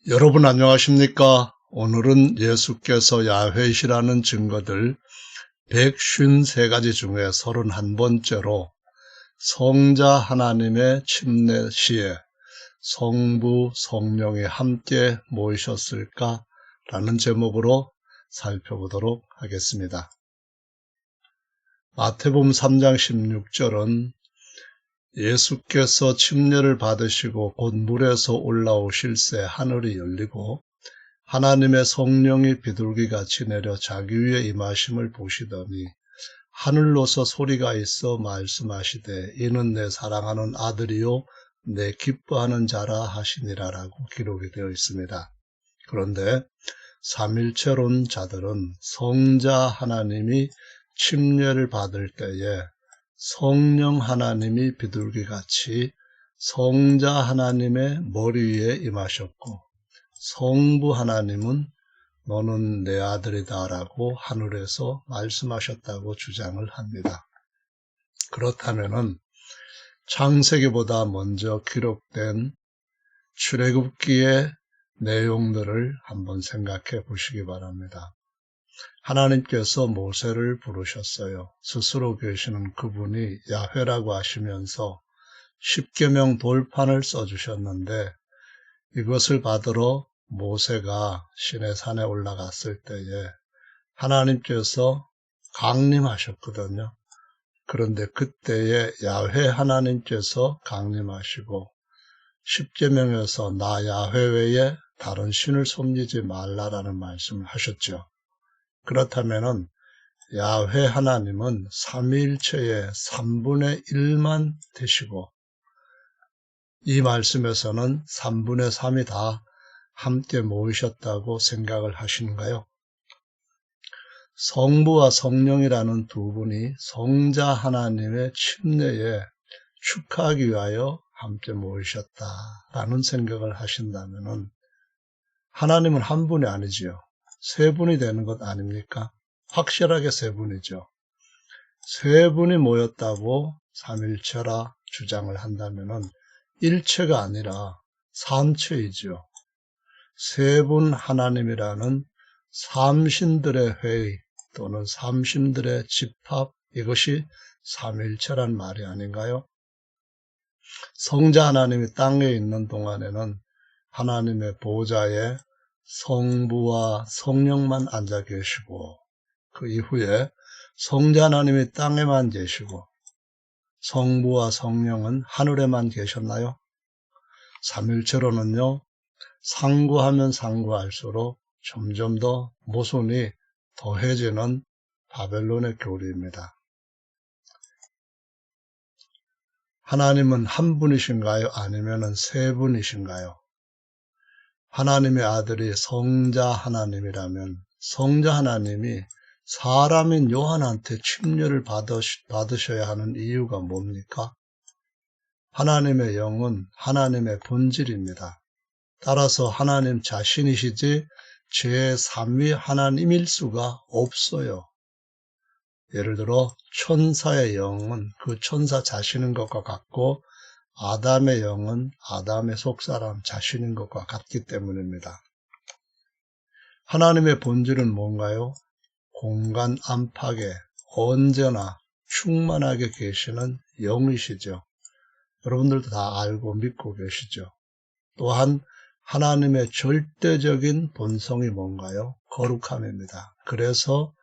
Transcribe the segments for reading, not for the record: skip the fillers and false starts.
여러분 안녕하십니까? 오늘은 예수께서 야훼시라는 증거들 153가지 중에 31번째로 성자 하나님의 침례 시에 성부, 성령이 함께 모이셨을까? 라는 제목으로 살펴보도록 하겠습니다. 마태복음 3장 16절은 예수께서 침례를 받으시고 곧 물에서 올라오실새 하늘이 열리고 하나님의 성령이 비둘기같이 내려 자기 위에 임하심을 보시더니 하늘로서 소리가 있어 말씀하시되 이는 내 사랑하는 아들이요 내 기뻐하는 자라 하시니라라고 기록이 되어 있습니다. 그런데 삼일체론 자들은 성자 하나님이 침례를 받을 때에 성령 하나님이 비둘기같이 성자 하나님의 머리 위에 임하셨고 성부 하나님은 너는 내 아들이다 라고 하늘에서 말씀하셨다고 주장을 합니다. 그렇다면은 창세기보다 먼저 기록된 출애굽기의 내용들을 한번 생각해 보시기 바랍니다. 하나님께서 모세를 부르셨어요. 스스로 계시는 그분이 야훼라고 하시면서 십계명 돌판을 써주셨는데 이것을 받으러 모세가 시내산에 올라갔을 때에 하나님께서 강림하셨거든요. 그런데 그때에 야훼 하나님께서 강림하시고 십계명에서 나 야훼 외에 다른 신을 섬기지 말라라는 말씀을 하셨죠. 그렇다면은 야훼 하나님은 삼위일체의 3분의 1만 되시고 이 말씀에서는 3분의 3이 다 함께 모이셨다고 생각을 하시는가요? 성부와 성령이라는 두 분이 성자 하나님의 침례에 축하하기 위하여 함께 모이셨다라는 생각을 하신다면은 하나님은 한 분이 아니지요. 세 분이 되는 것 아닙니까? 확실하게 세 분이죠. 세 분이 모였다고 삼일체라 주장을 한다면은 일체가 아니라 삼체이죠. 세 분 하나님이라는 삼신들의 회의 또는 삼신들의 집합, 이것이 삼일체란 말이 아닌가요? 성자 하나님이 땅에 있는 동안에는 하나님의 보좌에 성부와 성령만 앉아 계시고 그 이후에 성자 하나님이 땅에만 계시고 성부와 성령은 하늘에만 계셨나요? 삼일체로는요, 상고하면 상고할수록 점점 더 모순이 더해지는 바벨론의 교리입니다. 하나님은 한 분이신가요? 아니면 세 분이신가요? 하나님의 아들이 성자 하나님이라면 성자 하나님이 사람인 요한한테 침례를 받으셔야 하는 이유가 뭡니까? 하나님의 영은 하나님의 본질입니다. 따라서 하나님 자신이시지 제3위 하나님일 수가 없어요. 예를 들어 천사의 영은 그 천사 자신인 것과 같고 아담의 영은 아담의 속사람 자신인 것과 같기 때문입니다. 하나님의 본질은 뭔가요? 공간 안팎에 언제나 충만하게 계시는 영이시죠. 여러분들도 다 알고 믿고 계시죠. 또한 하나님의 절대적인 본성이 뭔가요? 거룩함입니다. 그래서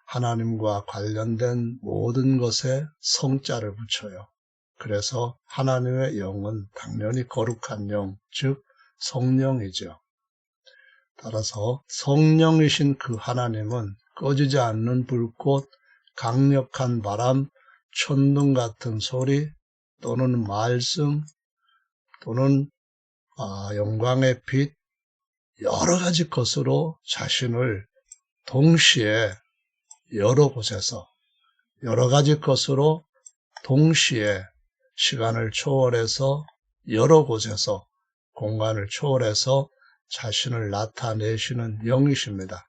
하나님과 관련된 모든 것에 성자를 붙여요. 그래서 하나님의 영은 당연히 거룩한 영, 즉 성령이죠. 따라서 성령이신 그 하나님은 꺼지지 않는 불꽃, 강력한 바람, 천둥 같은 소리 또는 말씀 또는 영광의 빛, 여러 가지 것으로 자신을 동시에 여러 곳에서 여러 가지 것으로 동시에 시간을 초월해서 여러 곳에서 공간을 초월해서 자신을 나타내시는 영이십니다.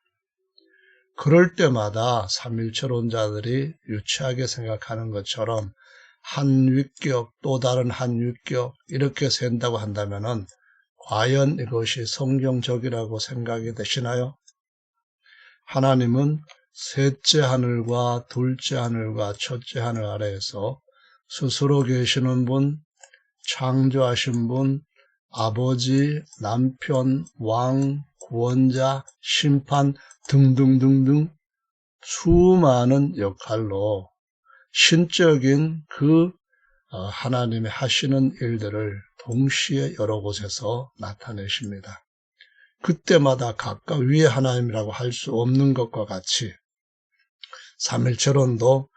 그럴 때마다 삼일체론자들이 유치하게 생각하는 것처럼 한 윗격 또 다른 한 윗격 이렇게 센다고 한다면은 과연 이것이 성경적이라고 생각이 되시나요? 하나님은 셋째 하늘과 둘째 하늘과 첫째 하늘 아래에서 스스로 계시는 분, 창조하신 분, 아버지, 남편, 왕, 구원자, 심판 등등등등 수많은 역할로 신적인 그 하나님이 하시는 일들을 동시에 여러 곳에서 나타내십니다. 그때마다 각각 위에 하나님이라고 할 수 없는 것과 같이 삼일체론도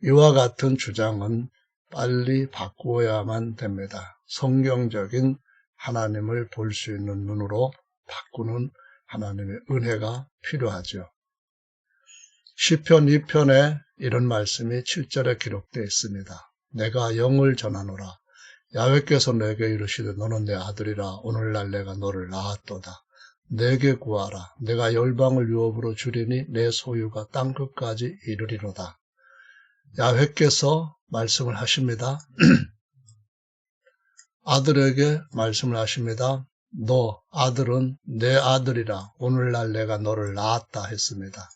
이와 같은 주장은 빨리 바꾸어야만 됩니다. 성경적인 하나님을 볼 수 있는 눈으로 바꾸는 하나님의 은혜가 필요하죠. 시편 2편에 이런 말씀이 7절에 기록되어 있습니다. 내가 영을 전하노라. 야훼께서 내게 이르시되 너는 내 아들이라. 오늘날 내가 너를 낳았도다. 내게 구하라. 내가 열방을 유업으로 주리니 내 소유가 땅끝까지 이르리로다. 야훼께서 말씀을 하십니다. 아들에게 말씀을 하십니다. 너 아들은 내 아들이라. 오늘날 내가 너를 낳았다 했습니다.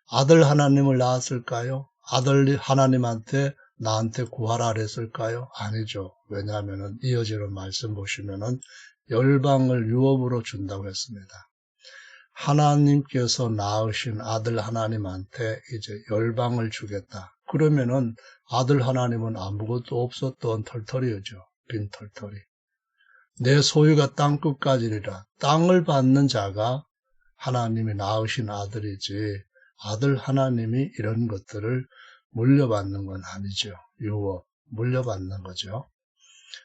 아들 하나님을 낳았을까요? 아들 하나님한테 나한테 구하라 그랬을까요? 아니죠. 왜냐하면 이어지는 말씀 보시면은 열방을 유업으로 준다고 했습니다. 하나님께서 낳으신 아들 하나님한테 이제 열방을 주겠다. 그러면은 아들 하나님은 아무것도 없었던 털털이죠. 빈 털털이. 내 소유가 땅끝까지리라. 땅을 받는 자가 하나님이 낳으신 아들이지 아들 하나님이 이런 것들을 물려받는 건 아니죠. 유업, 물려받는 거죠.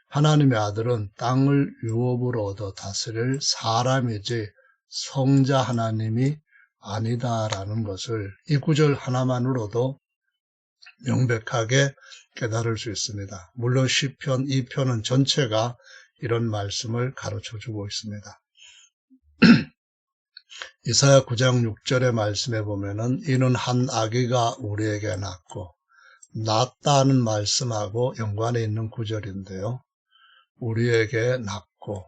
하나님의 아들은 땅을 유업으로 얻어 다스릴 사람이지 성자 하나님이 아니다라는 것을 이 구절 하나만으로도 명백하게 깨달을 수 있습니다. 물론 시편 2편은 전체가 이런 말씀을 가르쳐주고 있습니다. 이사야 9장 6절의 말씀에 보면은 이는 한 아기가 우리에게 낳고 낳았다는 말씀하고 연관에 있는 구절인데요. 우리에게 낳고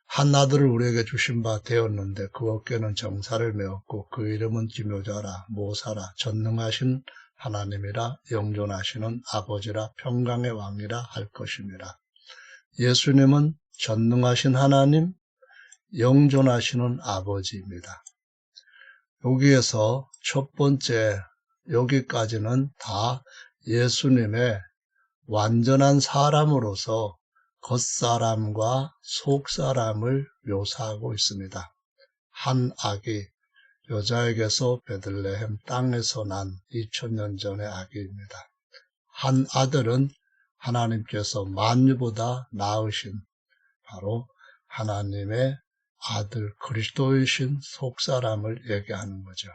한 아들을 우리에게 주신 바 되었는데 그 어깨는 정사를 메었고 그 이름은 기묘자라 모사라 전능하신 하나님이라 영존하시는 아버지라 평강의 왕이라 할 것입니다. 예수님은 전능하신 하나님, 영존하시는 아버지입니다. 여기에서 첫 번째 여기까지는 다 예수님의 완전한 사람으로서 겉사람과 속사람을 묘사하고 있습니다. 한 아기, 여자에게서 베들레헴 땅에서 난 2000년 전의 아기입니다. 한 아들은 하나님께서 만유보다 나으신 바로 하나님의 아들 그리스도이신 속사람을 얘기하는 거죠.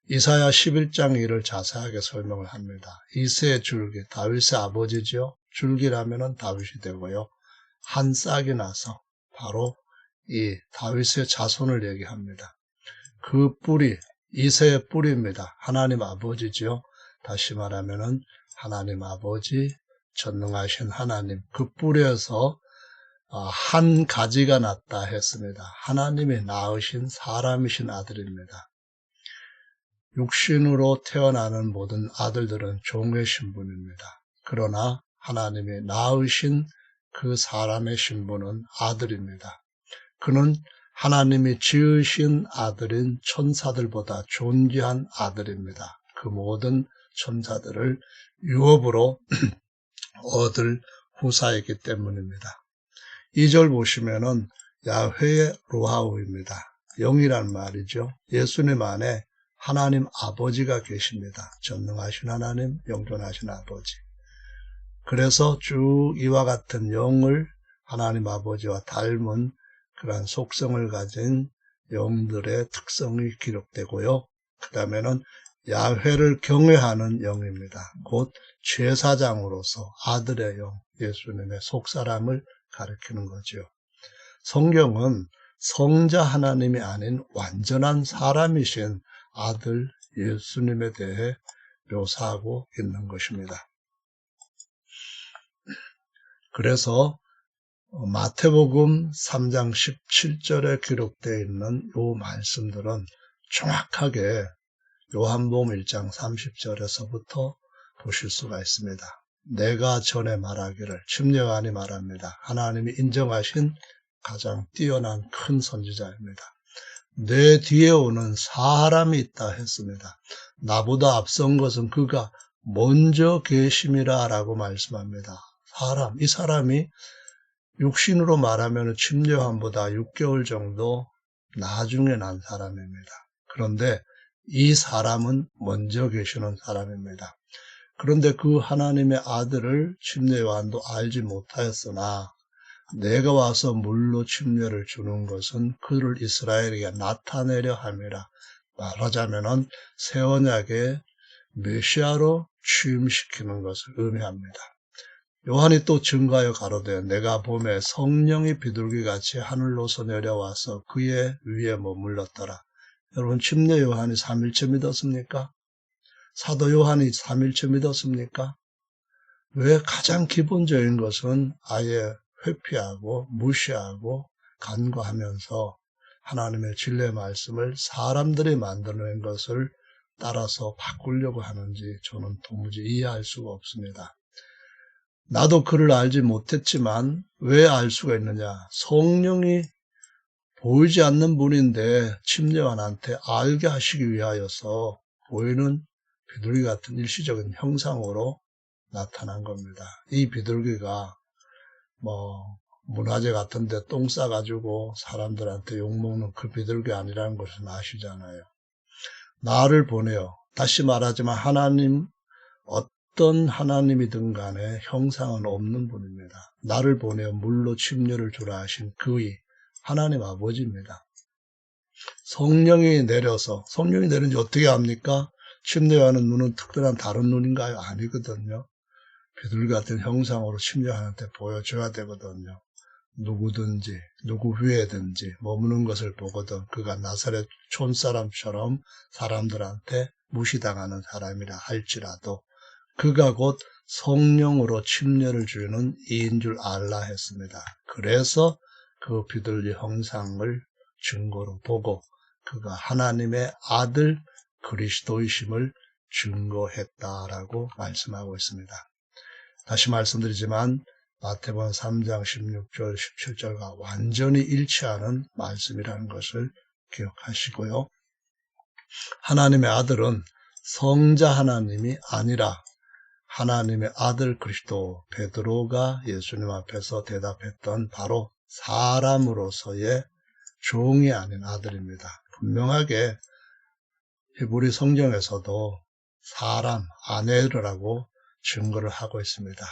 이사야 11장 1을 자세하게 설명을 합니다. 이새의 줄기, 다윗의 아버지죠. 줄기라면 다윗이 되고요. 한 싹이 나서 바로 이 다윗의 자손을 얘기합니다. 그 뿌리, 이새의 뿌리입니다. 하나님 아버지죠. 다시 말하면 하나님 아버지, 전능하신 하나님, 그 뿌리에서 한 가지가 났다 했습니다. 하나님이 낳으신 사람이신 아들입니다. 육신으로 태어나는 모든 아들들은 종의 신분입니다. 그러나 하나님이 낳으신 그 사람의 신분은 아들입니다. 그는 하나님이 지으신 아들인 천사들보다 존귀한 아들입니다. 그 모든 천사들을 유업으로 얻을 후사이기 때문입니다. 2절 보시면은 야훼의 루하우입니다. 영이란 말이죠. 예수님 안에 하나님 아버지가 계십니다. 전능하신 하나님, 영존하신 아버지. 그래서 쭉 이와 같은 영을 하나님 아버지와 닮은 그러한 속성을 가진 영들의 특성이 기록되고요. 그 다음에는 야훼를 경외하는 영입니다. 곧 제사장으로서 아들의 영, 예수님의 속사람을 가리키는 거죠. 성경은 성자 하나님이 아닌 완전한 사람이신 아들 예수님에 대해 묘사하고 있는 것입니다. 그래서 마태복음 3장 17절에 기록되어 있는 이 말씀들은 정확하게 요한복음 1장 30절에서부터 보실 수가 있습니다. 내가 전에 말하기를, 침례요한이 말합니다. 하나님이 인정하신 가장 뛰어난 큰 선지자입니다. 내 뒤에 오는 사람이 있다 했습니다. 나보다 앞선 것은 그가 먼저 계심이라 라고 말씀합니다. 이 사람이 육신으로 말하면 침례요한보다 6개월 정도 나중에 난 사람입니다. 그런데 이 사람은 먼저 계시는 사람입니다. 그런데 그 하나님의 아들을 침례요한도 알지 못하였으나 내가 와서 물로 침례를 주는 것은 그를 이스라엘에게 나타내려 함이라. 말하자면은 새 언약의 메시아로 취임시키는 것을 의미합니다. 요한이 또 증거하여 가로되 내가 보매 성령이 비둘기같이 하늘로서 내려와서 그의 위에 머물렀더라. 여러분, 침례 요한이 삼일체 믿었습니까? 사도 요한이 삼일체 믿었습니까? 왜? 가장 기본적인 것은 아예 회피하고 무시하고 간과하면서 하나님의 진리의 말씀을 사람들이 만들어낸 것을 따라서 바꾸려고 하는지 저는 도무지 이해할 수가 없습니다. 나도 그를 알지 못했지만 왜 알 수가 있느냐? 성령이 보이지 않는 분인데 침례요한한테 알게 하시기 위하여서 보이는 비둘기 같은 일시적인 형상으로 나타난 겁니다. 이 비둘기가 문화재 같은 데 똥 싸가지고 사람들한테 욕먹는 그 비둘기 아니라는 것을 아시잖아요. 나를 보내요. 다시 말하지만 하나님, 어떤 하나님이든 간에 형상은 없는 분입니다. 나를 보내어 물로 침례를 주라 하신 그의 하나님 아버지입니다. 성령이 내린지 어떻게 압니까? 침례하는 눈은 특별한 다른 눈인가요? 아니거든요. 비둘기 같은 형상으로 침례하는데 보여줘야 되거든요. 누구든지 누구 위에든지 머무는 것을 보거든 그가 나사렛 촌사람처럼 사람들한테 무시당하는 사람이라 할지라도 그가 곧 성령으로 침례를 주는 이인 줄 알라 했습니다. 그래서 그 비둘기 형상을 증거로 보고 그가 하나님의 아들 그리스도이심을 증거했다라고 말씀하고 있습니다. 다시 말씀드리지만 마태복음 3장 16절 17절과 완전히 일치하는 말씀이라는 것을 기억하시고요. 하나님의 아들은 성자 하나님이 아니라 하나님의 아들 그리스도, 베드로가 예수님 앞에서 대답했던 바로 사람으로서의 종이 아닌 아들입니다. 분명하게 히브리 성경에서도 사람, 아네르라고 증거를 하고 있습니다.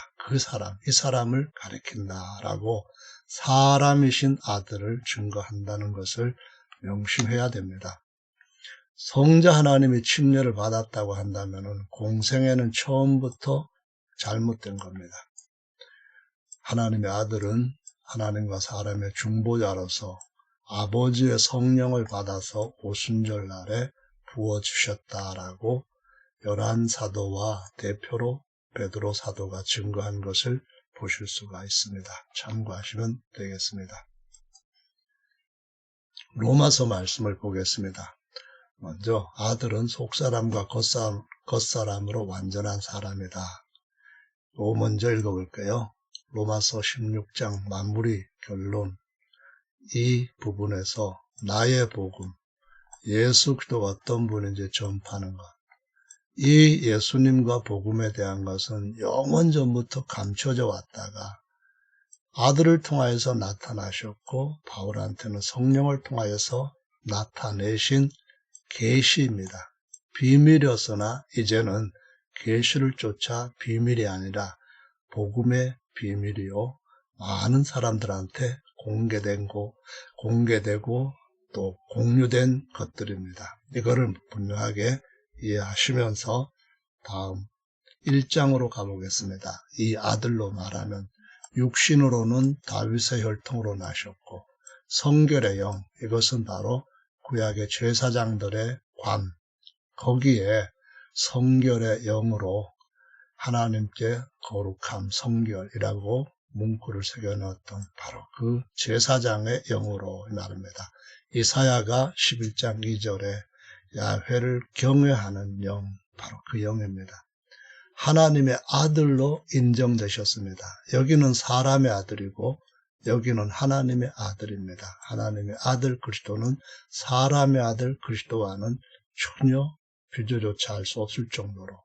이 사람을 가리킨다라고 사람이신 아들을 증거한다는 것을 명심해야 됩니다. 성자 하나님이 침례를 받았다고 한다면 공생애는 처음부터 잘못된 겁니다. 하나님의 아들은 하나님과 사람의 중보자로서 아버지의 성령을 받아서 오순절날에 부어주셨다라고 열한 사도와 대표로 베드로 사도가 증거한 것을 보실 수가 있습니다. 참고하시면 되겠습니다. 로마서 말씀을 보겠습니다. 먼저 아들은 속사람과 겉사람으로 완전한 사람이다. 이거 먼저 읽어볼게요. 로마서 16장 마무리 결론. 이 부분에서 나의 복음, 예수 그리스도가 어떤 분인지 전파하는 것. 이 예수님과 복음에 대한 것은 영원 전부터 감춰져 왔다가 아들을 통하여서 나타나셨고 바울한테는 성령을 통하여서 나타내신 계시입니다. 비밀이었으나 이제는 계시를 쫓아 비밀이 아니라 복음의 비밀이요 많은 사람들한테 공개되고 또 공유된 것들입니다. 이거를 분명하게 이해하시면서 다음 1장으로 가보겠습니다. 이 아들로 말하면 육신으로는 다윗의 혈통으로 나셨고 성결의 영, 이것은 바로 구약의 제사장들의 관, 거기에 성결의 영으로 하나님께 거룩함, 성결이라고 문구를 새겨넣었던 바로 그 제사장의 영으로 말입니다. 이사야가 11장 2절에 야훼를 경외하는 영, 바로 그 영입니다. 하나님의 아들로 인정되셨습니다. 여기는 사람의 아들이고 여기는 하나님의 아들입니다. 하나님의 아들 그리스도는 사람의 아들 그리스도와는 전혀 비교조차 할 수 없을 정도로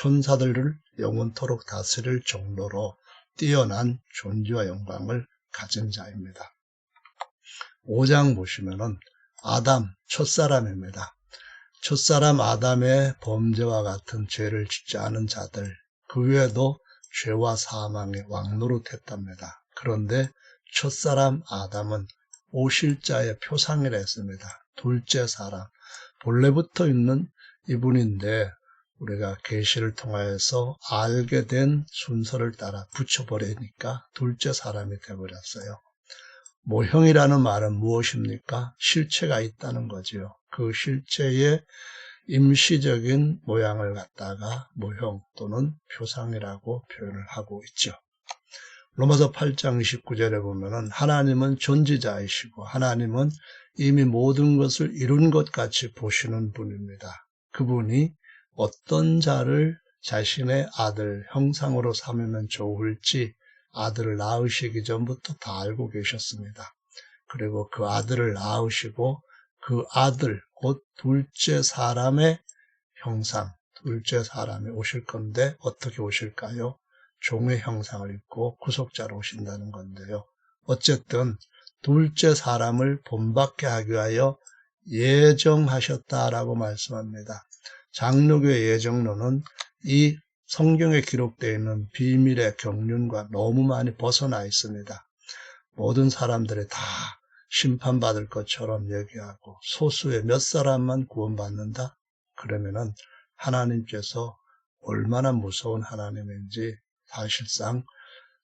천사들을 영원토록 다스릴 정도로 뛰어난 존귀와 영광을 가진 자입니다. 5장 보시면은 아담, 첫사람입니다. 첫사람 아담의 범죄와 같은 죄를 짓지 않은 자들, 그 외에도 죄와 사망의 왕노릇했답니다. 그런데 첫사람 아담은 오실 자의 표상이라 했습니다. 둘째 사람, 본래부터 있는 이분인데 우리가 계시를 통하여서 알게 된 순서를 따라 붙여버리니까 둘째 사람이 되어버렸어요. 모형이라는 말은 무엇입니까? 실체가 있다는 거지요. 그 실체의 임시적인 모양을 갖다가 모형 또는 표상이라고 표현을 하고 있죠. 로마서 8장 29절에 보면은 하나님은 존재자이시고 하나님은 이미 모든 것을 이룬 것 같이 보시는 분입니다. 그분이 어떤 자를 자신의 아들 형상으로 삼으면 좋을지 아들을 낳으시기 전부터 다 알고 계셨습니다. 그리고 그 아들을 낳으시고 그 아들 곧 둘째 사람의 형상, 둘째 사람이 오실 건데 어떻게 오실까요? 종의 형상을 입고 구속자로 오신다는 건데요. 어쨌든 둘째 사람을 본받게 하기 위하여 예정하셨다라고 말씀합니다. 장로교의 예정론은 이 성경에 기록되어 있는 비밀의 경륜과 너무 많이 벗어나 있습니다. 모든 사람들이 다 심판받을 것처럼 얘기하고 소수의 몇 사람만 구원받는다? 그러면은 하나님께서 얼마나 무서운 하나님인지 사실상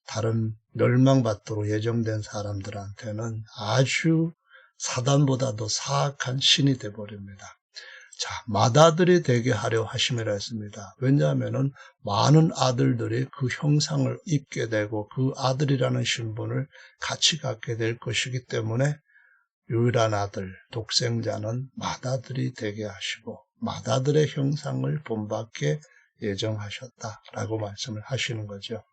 다른 멸망받도록 예정된 사람들한테는 아주 사단보다도 사악한 신이 되어버립니다. 자, 맏아들이 되게 하려 하심이라 했습니다. 왜냐하면은 많은 아들들이 그 형상을 입게 되고 그 아들이라는 신분을 같이 갖게 될 것이기 때문에 유일한 아들, 독생자는 맏아들이 되게 하시고 맏아들의 형상을 본받게 예정하셨다라고 말씀을 하시는 거죠.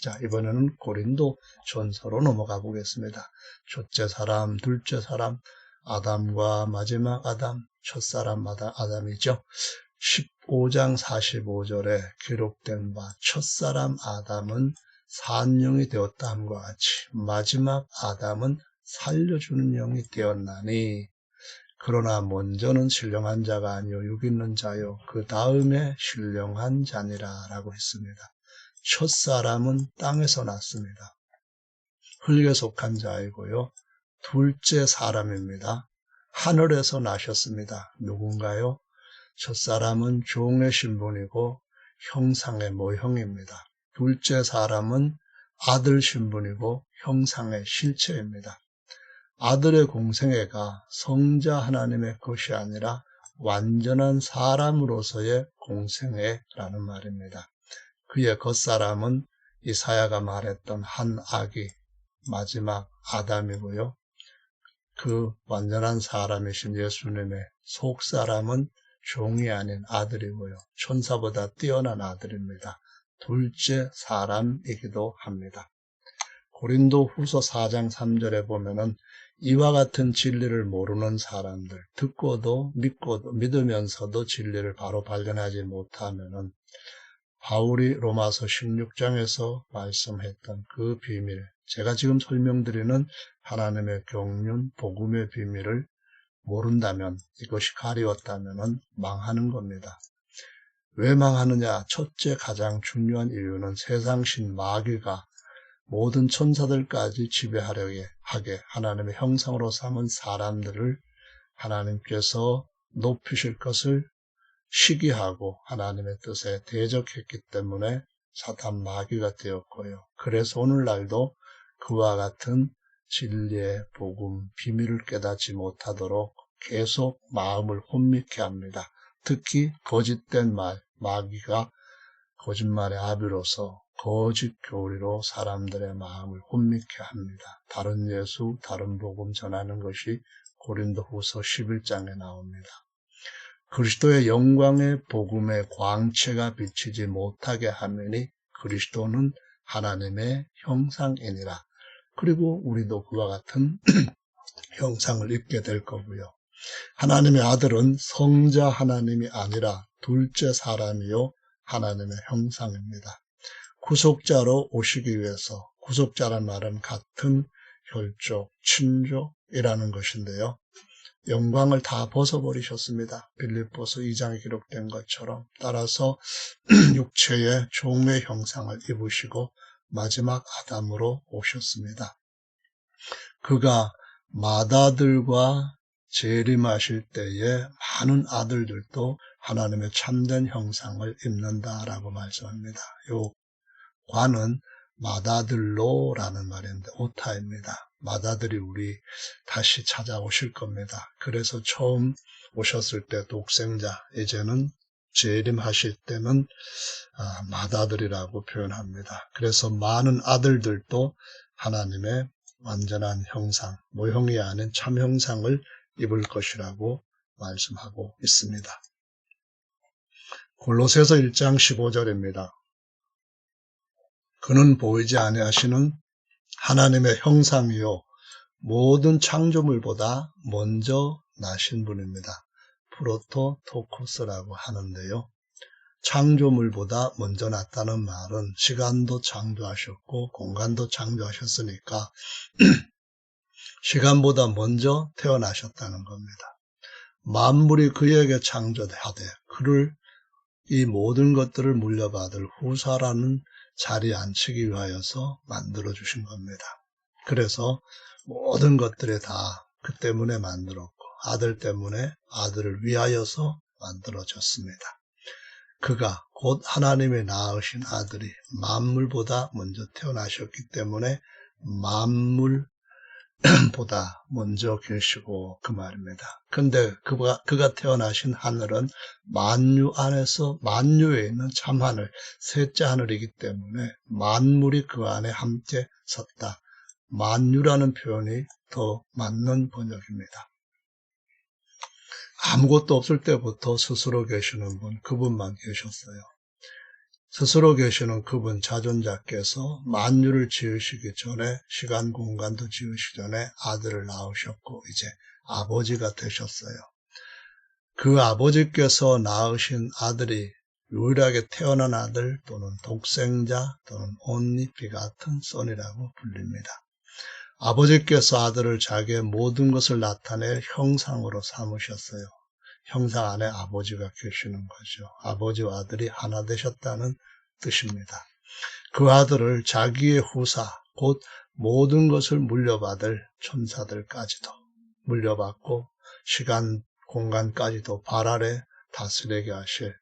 자, 이번에는 고린도 전서로 넘어가 보겠습니다. 첫째 사람, 둘째 사람, 아담과 마지막 아담, 첫사람 아담이죠. 15장 45절에 기록된 바 첫사람 아담은 산영이 되었다 함과 같이 마지막 아담은 살려주는 영이 되었나니 그러나 먼저는 신령한 자가 아니요 육 있는 자요 그 다음에 신령한 자니라 라고 했습니다. 첫사람은 땅에서 났습니다. 흙에 속한 자이고요. 둘째 사람입니다. 하늘에서 나셨습니다. 누군가요? 첫사람은 종의 신분이고 형상의 모형입니다. 둘째 사람은 아들 신분이고 형상의 실체입니다. 아들의 공생애가 성자 하나님의 것이 아니라 완전한 사람으로서의 공생애라는 말입니다. 그의 겉사람은 이사야가 말했던 한 아기, 마지막 아담이고요. 그 완전한 사람이신 예수님의 속사람은 종이 아닌 아들이고요. 천사보다 뛰어난 아들입니다. 둘째 사람이기도 합니다. 고린도 후서 4장 3절에 보면은 이와 같은 진리를 모르는 사람들, 듣고도 믿고도 믿으면서도 진리를 바로 발견하지 못하면은 바울이 로마서 16장에서 말씀했던 그 비밀, 제가 지금 설명드리는 하나님의 경륜, 복음의 비밀을 모른다면, 이것이 가리웠다면 망하는 겁니다. 왜 망하느냐? 첫째 가장 중요한 이유는 세상신 마귀가 모든 천사들까지 지배하려게 하게 하나님의 형상으로 삼은 사람들을 하나님께서 높이실 것을 시기하고 하나님의 뜻에 대적했기 때문에 사탄 마귀가 되었고요. 그래서 오늘날도 그와 같은 진리의 복음, 비밀을 깨닫지 못하도록 계속 마음을 혼미케 합니다. 특히 거짓된 말, 마귀가 거짓말의 아비로서 거짓 교리로 사람들의 마음을 혼미케 합니다. 다른 예수, 다른 복음 전하는 것이 고린도후서 11장에 나옵니다. 그리스도의 영광의 복음의 광채가 비치지 못하게 하느니 그리스도는 하나님의 형상이니라. 그리고 우리도 그와 같은 형상을 입게 될 거고요. 하나님의 아들은 성자 하나님이 아니라 둘째 사람이요 하나님의 형상입니다. 구속자로 오시기 위해서, 구속자란 말은 같은 혈족, 친족이라는 것인데요. 영광을 다 벗어버리셨습니다. 빌립보서 2장에 기록된 것처럼. 따라서 육체의 종의 형상을 입으시고 마지막 아담으로 오셨습니다. 그가 맏아들과 재림하실 때에 많은 아들들도 하나님의 참된 형상을 입는다라고 말씀합니다. 요 관은 맏아들로라는 말인데 오타입니다. 맏아들이 우리 다시 찾아오실 겁니다. 그래서 처음 오셨을 때 독생자, 이제는 재림하실 때는 맏아들이라고 표현합니다. 그래서 많은 아들들도 하나님의 완전한 형상, 모형이 아닌 참 형상을 입을 것이라고 말씀하고 있습니다. 골로새서 1장 15절입니다. 그는 보이지 아니하시는 하나님의 형상이요 모든 창조물보다 먼저 나신 분입니다. 프로토토코스라고 하는데요. 창조물보다 먼저 났다는 말은 시간도 창조하셨고 공간도 창조하셨으니까 시간보다 먼저 태어나셨다는 겁니다. 만물이 그에게 창조하되 그를 이 모든 것들을 물려받을 후사라는 자리에 앉히기 위하여서 만들어주신 겁니다. 그래서 모든 것들이 다 그 때문에 만들었고 아들 때문에 아들을 위하여서 만들어졌습니다. 그가 곧 하나님의 낳으신 아들이 만물보다 먼저 태어나셨기 때문에 만물보다 먼저 계시고 그 말입니다. 근데 그가 태어나신 하늘은 만유 안에서 만유에 있는 참하늘, 셋째 하늘이기 때문에 만물이 그 안에 함께 섰다. 만유라는 표현이 더 맞는 번역입니다. 아무것도 없을 때부터 스스로 계시는 분, 그분만 계셨어요. 스스로 계시는 그분 자존자께서 만유를 지으시기 전에 시간 공간도 지으시기 전에 아들을 낳으셨고 이제 아버지가 되셨어요. 그 아버지께서 낳으신 아들이 유일하게 태어난 아들 또는 독생자 또는 only begotten son이라고 불립니다. 아버지께서 아들을 자기의 모든 것을 나타내 형상으로 삼으셨어요. 형상 안에 아버지가 계시는 거죠. 아버지와 아들이 하나 되셨다는 뜻입니다. 그 아들을 자기의 후사, 곧 모든 것을 물려받을 천사들까지도 물려받고 시간, 공간까지도 발 아래 다스리게 하실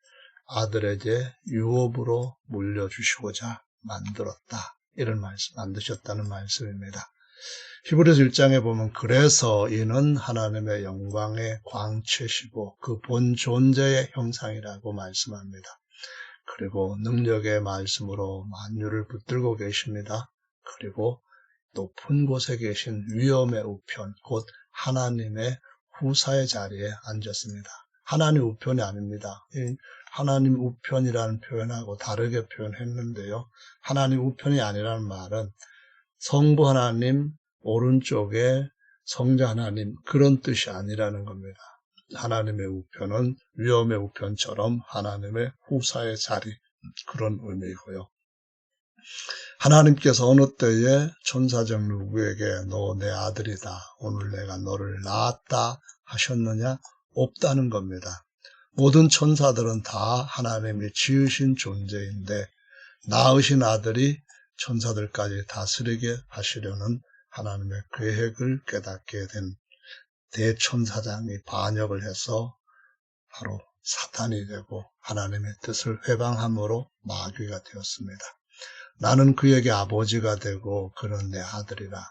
아들에게 유업으로 물려주시고자 만들었다. 이런 말씀, 만드셨다는 말씀입니다. 히브리서 1장에 보면 그래서 이는 하나님의 영광의 광채시고 그 본 존재의 형상이라고 말씀합니다. 그리고 능력의 말씀으로 만유를 붙들고 계십니다. 그리고 높은 곳에 계신 위엄의 우편, 곧 하나님의 후사의 자리에 앉았습니다. 하나님 우편이 아닙니다. 하나님 우편이라는 표현하고 다르게 표현했는데요. 하나님 우편이 아니라는 말은 성부 하나님 오른쪽에 성자 하나님 그런 뜻이 아니라는 겁니다. 하나님의 우편은 위엄의 우편처럼 하나님의 후사의 자리 그런 의미이고요. 하나님께서 어느 때에 천사적 누구에게 너 내 아들이다. 오늘 내가 너를 낳았다 하셨느냐? 없다는 겁니다. 모든 천사들은 다 하나님이 지으신 존재인데 낳으신 아들이 천사들까지 다스리게 하시려는 하나님의 계획을 깨닫게 된 대천사장이 반역을 해서 바로 사탄이 되고 하나님의 뜻을 회방함으로 마귀가 되었습니다. 나는 그에게 아버지가 되고 그는 내 아들이라.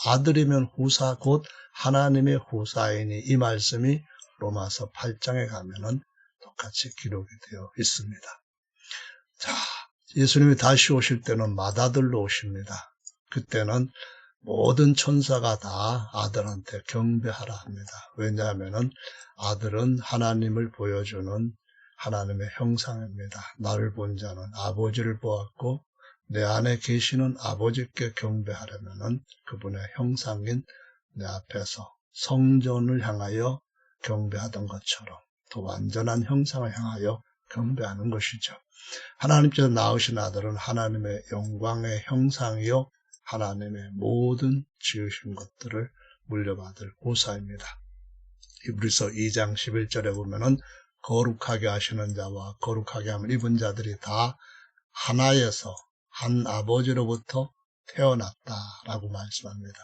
아들이면 후사 곧 하나님의 후사이니 이 말씀이 로마서 8장에 가면은 똑같이 기록이 되어 있습니다. 자, 예수님이 다시 오실 때는 맏아들로 오십니다. 그때는 모든 천사가 다 아들한테 경배하라 합니다. 왜냐하면 아들은 하나님을 보여주는 하나님의 형상입니다. 나를 본 자는 아버지를 보았고 내 안에 계시는 아버지께 경배하려면 그분의 형상인 내 앞에서 성전을 향하여 경배하던 것처럼 더 완전한 형상을 향하여 경배하는 것이죠. 하나님께서 낳으신 아들은 하나님의 영광의 형상이요 하나님의 모든 지으신 것들을 물려받을 보사입니다. 히브리서 2장 11절에 보면은 거룩하게 하시는 자와 거룩하게 함을 입은 자들이 다 하나에서 한 아버지로부터 태어났다라고 말씀합니다.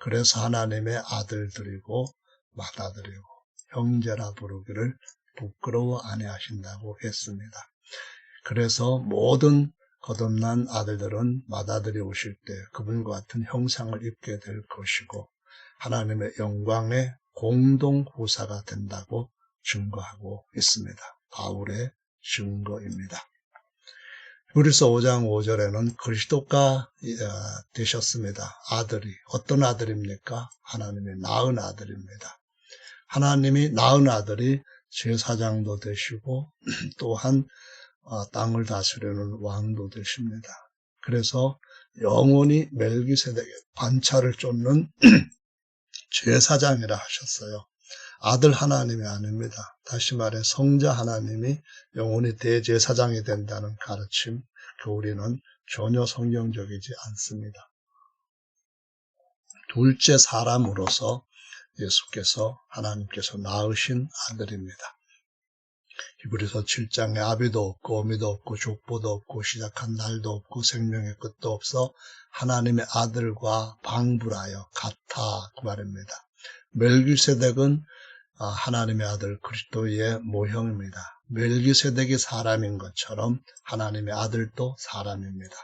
그래서 하나님의 아들들이고 맏아들이고 형제라 부르기를 부끄러워 아니하신다고 했습니다. 그래서 모든 거듭난 아들들은 맏아들이 오실 때 그분과 같은 형상을 입게 될 것이고 하나님의 영광의 공동 후사가 된다고 증거하고 있습니다. 바울의 증거입니다. 히브리서 5장 5절에는 그리스도가 되셨습니다. 아들이 어떤 아들입니까? 하나님의 낳은 아들입니다. 하나님이 낳은 아들이 제사장도 되시고 또한 땅을 다스리는 왕도 되십니다. 그래서 영원히 멜기세덱의 반차를 쫓는 제사장이라 하셨어요. 아들 하나님이 아닙니다. 다시 말해 성자 하나님이 영원히 대제사장이 된다는 가르침, 교리는 전혀 성경적이지 않습니다. 둘째 사람으로서 예수께서 하나님께서 낳으신 아들입니다. 히브리서 7장에 아비도 없고 어미도 없고 족보도 없고 시작한 날도 없고 생명의 끝도 없어 하나님의 아들과 방불하여 같아 그 말입니다. 멜기세덱은 하나님의 아들 그리스도의 모형입니다. 멜기세덱이 사람인 것처럼 하나님의 아들도 사람입니다.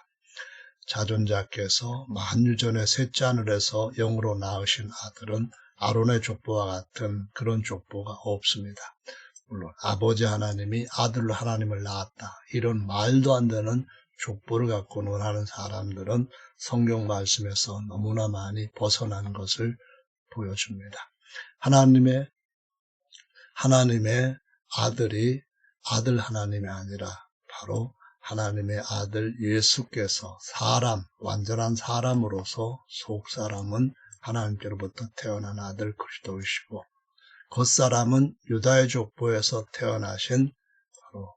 자존자께서 만유전에 셋째 하늘에서 영으로 낳으신 아들은 아론의 족보와 같은 그런 족보가 없습니다. 물론 아버지 하나님이 아들로 하나님을 낳았다. 이런 말도 안 되는 족보를 갖고 논하는 사람들은 성경 말씀에서 너무나 많이 벗어난 것을 보여줍니다. 하나님의 아들이 아들 하나님이 아니라 바로 하나님의 아들 예수께서 완전한 사람으로서 속사람은 하나님께로부터 태어난 아들 그리스도이시고 겉사람은 유다의 족보에서 태어나신 바로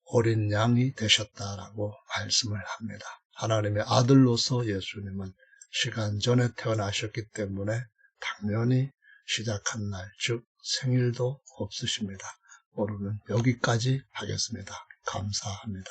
어린 양이 되셨다라고 말씀을 합니다. 하나님의 아들로서 예수님은 시간 전에 태어나셨기 때문에 당연히 시작한 날, 즉 생일도 없으십니다. 오늘은 여기까지 하겠습니다. 감사합니다.